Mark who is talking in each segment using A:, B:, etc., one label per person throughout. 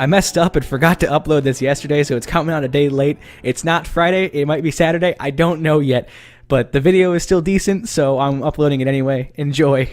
A: I messed up and forgot to upload this yesterday, so it's coming out a day late. It's not Friday, it might be Saturday, I don't know yet, but the video is still decent, so I'm uploading it anyway. Enjoy.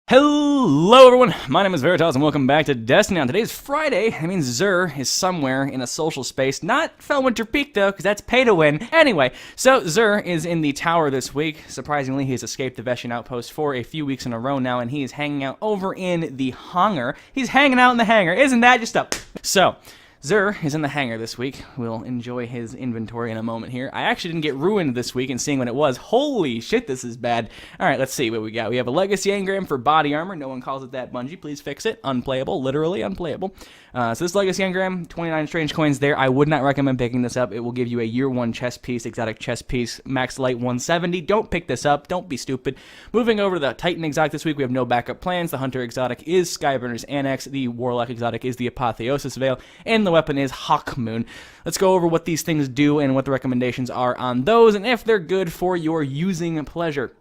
B: Hello everyone, my name is Veritas and welcome back to Destiny. On today's Friday, that means Xur is somewhere in a social space, not Felwinter Peak though, because that's pay to win. Anyway, so Xur is in the tower this week. Surprisingly, he has escaped the Veshian outpost for a few weeks in a row now, and he is hanging out over in the Hangar. He's hanging out in the Hangar, isn't that just up? So, Xur is in the Hangar this week. We'll enjoy his inventory in a moment here. I actually didn't get ruined this week in seeing what it was. Holy shit, this is bad. Alright, let's see what we got. We have a Legacy Engram for body armor. No one calls it that, Bungie. Please fix it. Unplayable. Literally unplayable. So this Legacy Engram, 29 strange coins there. I would not recommend picking this up. It will give you a year 1 chest piece, exotic chest piece, max light 170. Don't pick this up. Don't be stupid. Moving over to the Titan exotic this week, we have no backup plans. The Hunter exotic is Skyburner's Annex. The Warlock exotic is the Apotheosis Veil. And the weapon is Hawkmoon. Let's go over what these things do and what the recommendations are on those, and if they're good for your using pleasure.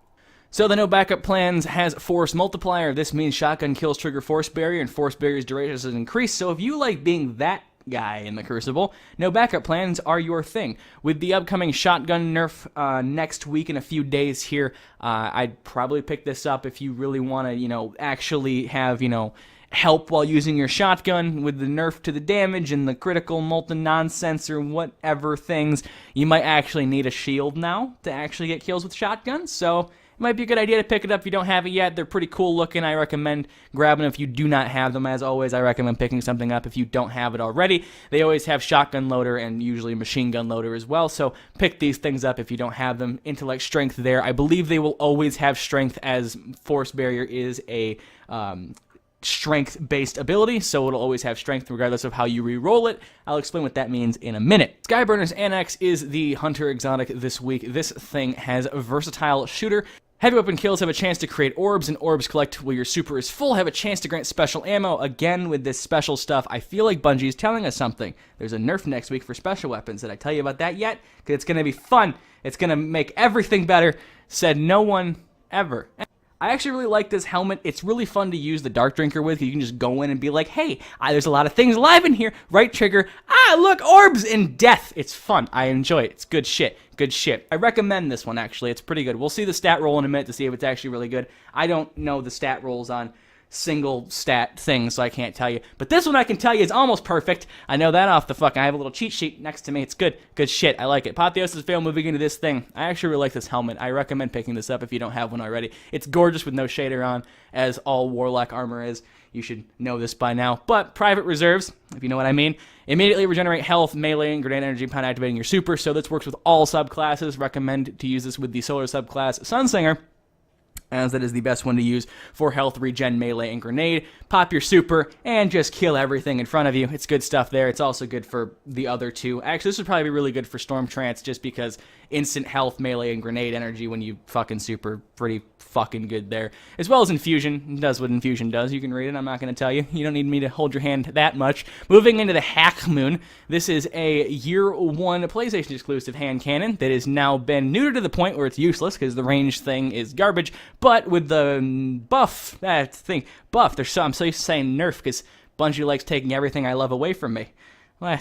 B: So the no backup plans has force multiplier. This means shotgun kills trigger force barrier, and force barrier's duration is increased. So if you like being that guy in the Crucible, no backup plans are your thing. With the upcoming shotgun nerf next week in a few days here, I'd probably pick this up if you really want to, actually have, help while using your shotgun. With the nerf to the damage and the critical molten nonsense or whatever things, you might actually need a shield now to actually get kills with shotguns, so it might be a good idea to pick it up if you don't have it yet. They're pretty cool looking. I recommend grabbing them if you do not have them. As always, I recommend picking something up if you don't have it already. They always have shotgun loader and usually machine gun loader as well, so pick these things up if you don't have them. Intellect strength there. I believe they will always have strength, as force barrier is a strength-based ability, so it'll always have strength regardless of how you re-roll it. I'll explain what that means in a minute. Skyburner's Annex is the Hunter exotic this week. This thing has a versatile shooter. Heavy weapon kills have a chance to create orbs, and orbs collect while your super is full have a chance to grant special ammo. Again, with this special stuff, I feel like Bungie's telling us something. There's a nerf next week for special weapons. Did I tell you about that yet? Because it's going to be fun. It's going to make everything better. Said no one ever. I actually really like this helmet. It's really fun to use the Dark Drinker with. You can just go in and be like, hey, there's a lot of things alive in here. Right trigger. Look, orbs and death. It's fun. I enjoy it. It's good shit. Good shit. I recommend this one, actually. It's pretty good. We'll see the stat roll in a minute to see if it's actually really good. I don't know the stat rolls on single stat things, so I can't tell you. But this one I can tell you is almost perfect. I know that off the fucking. I have a little cheat sheet next to me. It's good. Good shit. I like it. Apotheosis Veil moving into this thing. I actually really like this helmet. I recommend picking this up if you don't have one already. It's gorgeous with no shader on, as all Warlock armor is. You should know this by now. But private reserves, if you know what I mean, immediately regenerate health, melee, and grenade energy upon activating your super. So this works with all subclasses. Recommend to use this with the solar subclass Sunsinger, as that is the best one to use for health, regen, melee, and grenade. Pop your super and just kill everything in front of you. It's good stuff there. It's also good for the other two. Actually, this would probably be really good for Storm Trance, just because instant health, melee, and grenade energy when you fucking super, pretty fucking good there. As well as Infusion. It does what Infusion does. You can read it. I'm not going to tell you. You don't need me to hold your hand that much. Moving into the Hawkmoon. This is a year 1 PlayStation exclusive hand cannon that has now been neutered to the point where it's useless because the range thing is garbage. But with the buff, I'm so used to saying nerf because Bungie likes taking everything I love away from me. Well,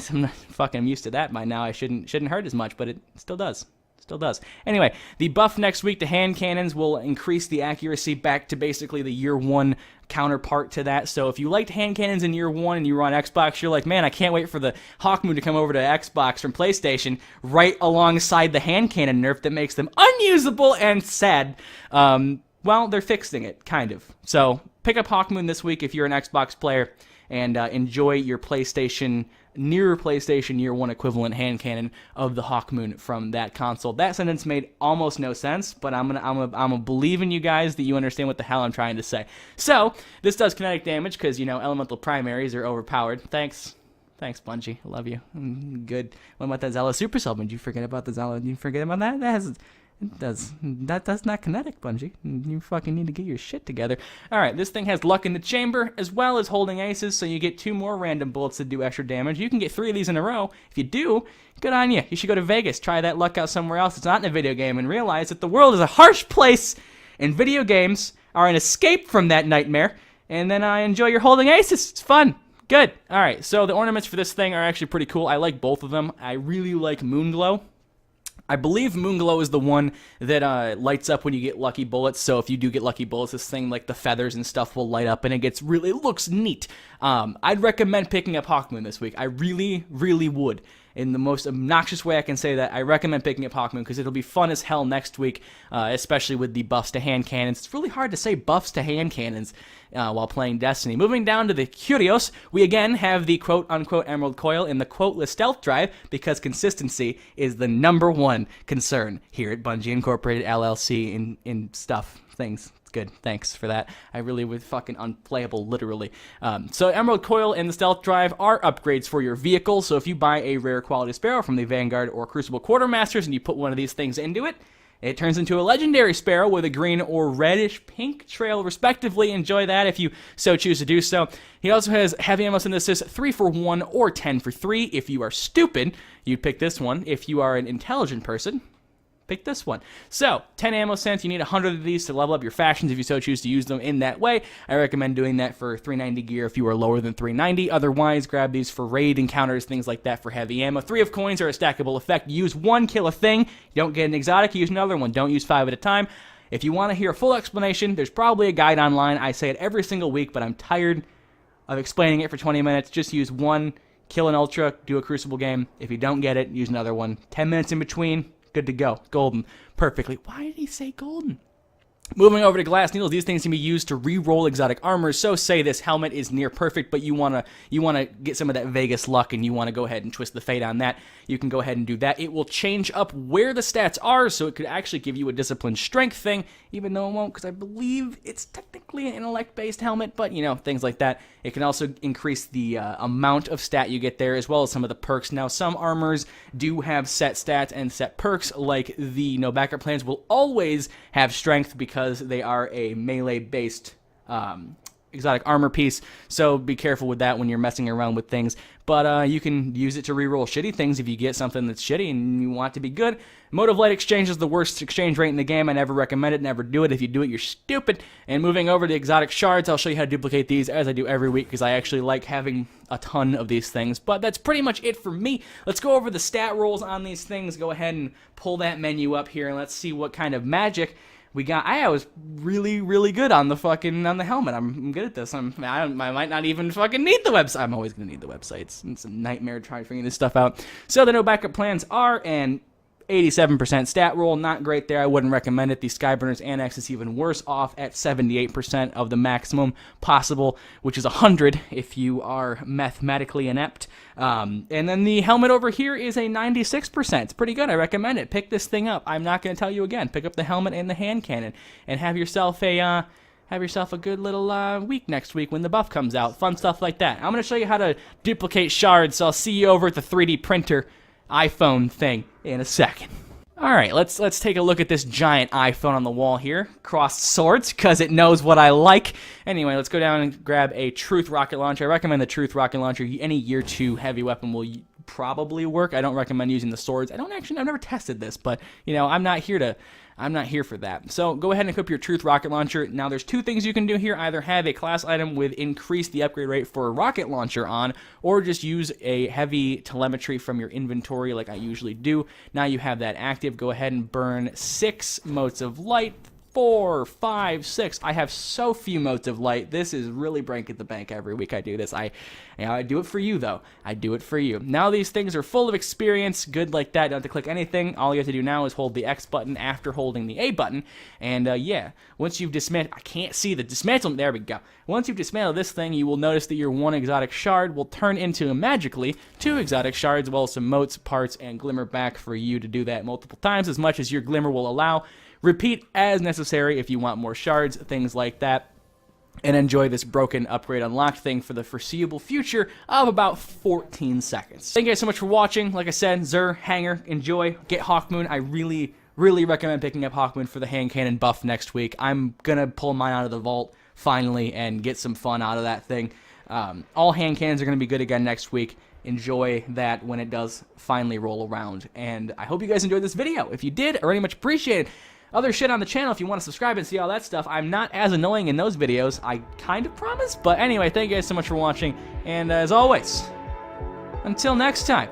B: I'm used to that by now. I shouldn't hurt as much, but it still does. Still does. Anyway, the buff next week to hand cannons will increase the accuracy back to basically the year 1 counterpart to that. So if you liked hand cannons in year 1 and you were on Xbox, you're like, man, I can't wait for the Hawkmoon to come over to Xbox from PlayStation right alongside the hand cannon nerf that makes them unusable and sad. Well, they're fixing it, kind of. So pick up Hawkmoon this week if you're an Xbox player and enjoy your near PlayStation Year 1 equivalent hand cannon of the Hawkmoon from that console. That sentence made almost no sense, but I'm gonna believe in you guys that you understand what the hell I'm trying to say. So this does kinetic damage because elemental primaries are overpowered. Thanks, Bungie. I love you. Good. What about that Zala Supercell? Did you forget about the Zala? Did you forget about that? That's not kinetic, Bungie. You fucking need to get your shit together. Alright, this thing has luck in the chamber, as well as holding aces, so you get 2 more random bullets that do extra damage. You can get 3 of these in a row. If you do, good on you. You should go to Vegas, try that luck out somewhere else. It's not in a video game, and realize that the world is a harsh place, and video games are an escape from that nightmare. And then enjoy your holding aces. It's fun. Good. All right, so the ornaments for this thing are actually pretty cool. I like both of them. I really like Moonglow. I believe Moonglow is the one that lights up when you get lucky bullets. So if you do get lucky bullets, this thing, like the feathers and stuff, will light up, and it looks neat. I'd recommend picking up Hawkmoon this week. I really, really would. In the most obnoxious way I can say that, I recommend picking up Hawkmoon because it'll be fun as hell next week, especially with the buffs to hand cannons. It's really hard to say buffs to hand cannons while playing Destiny. Moving down to the Curios, we again have the quote-unquote Emerald Coil in the quoteless stealth drive because consistency is the #1 concern here at Bungie Incorporated LLC in stuff, things. Good, thanks for that. I really was fucking unplayable, literally. So Emerald Coil and the Stealth Drive are upgrades for your vehicle, so if you buy a rare quality Sparrow from the Vanguard or Crucible Quartermasters and you put one of these things into it, it turns into a legendary Sparrow with a green or reddish pink trail, respectively. Enjoy that if you so choose to do so. He also has heavy ammo synthesis, 3 for 1 or 10 for 3. If you are stupid, you'd pick this one. If you are an intelligent person, pick this one. So, 10 ammo synth, you need 100 of these to level up your factions if you so choose to use them in that way. I recommend doing that for 390 gear if you are lower than 390. Otherwise, grab these for raid encounters, things like that for heavy ammo. 3 of coins are a stackable effect. Use 1, kill a thing. You don't get an exotic, use another one. Don't use 5 at a time. If you want to hear a full explanation, there's probably a guide online. I say it every single week, but I'm tired of explaining it for 20 minutes. Just use 1, kill an ultra, do a crucible game. If you don't get it, use another one. 10 minutes in between. Good to go. Golden. Perfectly. Why did he say golden? Moving over to glass needles, these things can be used to re-roll exotic armor. So say this helmet is near perfect, but you wanna get some of that Vegas luck and you want to go ahead and twist the fate on that. You can go ahead and do that. It will change up where the stats are, so it could actually give you a disciplined strength thing, even though it won't, because I believe it's technically an intellect-based helmet, but you know, things like that. It can also increase the amount of stat you get there, as well as some of the perks. Now, some armors do have set stats and set perks, like the no backup plans will always have strength because they are a melee-based exotic armor piece, so be careful with that when you're messing around with things. But you can use it to reroll shitty things if you get something that's shitty and you want it to be good. Mode of Light exchange is the worst exchange rate in the game. I never recommend it. Never do it. If you do it, you're stupid. And moving over to exotic shards, I'll show you how to duplicate these as I do every week because I actually like having a ton of these things. But that's pretty much it for me. Let's go over the stat rolls on these things. Go ahead and pull that menu up here and let's see what kind of magic we got. I was really, really good on the helmet. I'm good at this. I might not even fucking need the website. I'm always gonna need the websites. It's a nightmare trying to figure this stuff out. So the no backup plans are an 87% stat roll, not great there. I wouldn't recommend it. The Skyburner's Annex is even worse off at 78% of the maximum possible, which is 100 if you are mathematically inept. And then the helmet over here is a 96%. It's pretty good. I recommend it. Pick this thing up. I'm not going to tell you again. Pick up the helmet and the hand cannon and have yourself a good little week next week when the buff comes out. Fun stuff like that. I'm going to show you how to duplicate shards, so I'll see you over at the 3D printer iPhone thing in a second. Alright, let's take a look at this giant iPhone on the wall here. Crossed swords, because it knows what I like. Anyway, let's go down and grab a Truth Rocket Launcher. I recommend the Truth Rocket Launcher. Any Year 2 heavy weapon will probably work. I don't recommend using the swords. I've never tested this, but, you know, I'm not here for that. So go ahead and equip your Truth Rocket Launcher. Now there's 2 things you can do here. Either have a class item with increase the upgrade rate for a rocket launcher on, or just use a heavy telemetry from your inventory like I usually do. Now you have that active. Go ahead and burn 6 motes of light. 4, 5, 6. I have so few motes of light. This is really breaking the bank every week I do this. I do it for you, though. I do it for you. Now these things are full of experience. Good like that. Don't have to click anything. All you have to do now is hold the X button after holding the A button. And, yeah, once you've dismantled... I can't see the dismantle... There we go. Once you've dismantled this thing, you will notice that your 1 exotic shard will turn into, magically, 2 exotic shards, as well as some motes, parts, and glimmer back for you to do that multiple times, as much as your glimmer will allow. Repeat as necessary if you want more shards, things like that. And enjoy this broken upgrade unlocked thing for the foreseeable future of about 14 seconds. Thank you guys so much for watching. Like I said, Xur, Hangar, enjoy, get Hawkmoon. I really, really recommend picking up Hawkmoon for the hand cannon buff next week. I'm gonna pull mine out of the vault finally and get some fun out of that thing. All hand cannons are gonna be good again next week. Enjoy that when it does finally roll around. And I hope you guys enjoyed this video. If you did, I very much appreciate it. other shit on the channel if you want to subscribe and see all that stuff. I'm not as annoying in those videos, I kind of promise. But anyway, thank you guys so much for watching, and as always, until next time.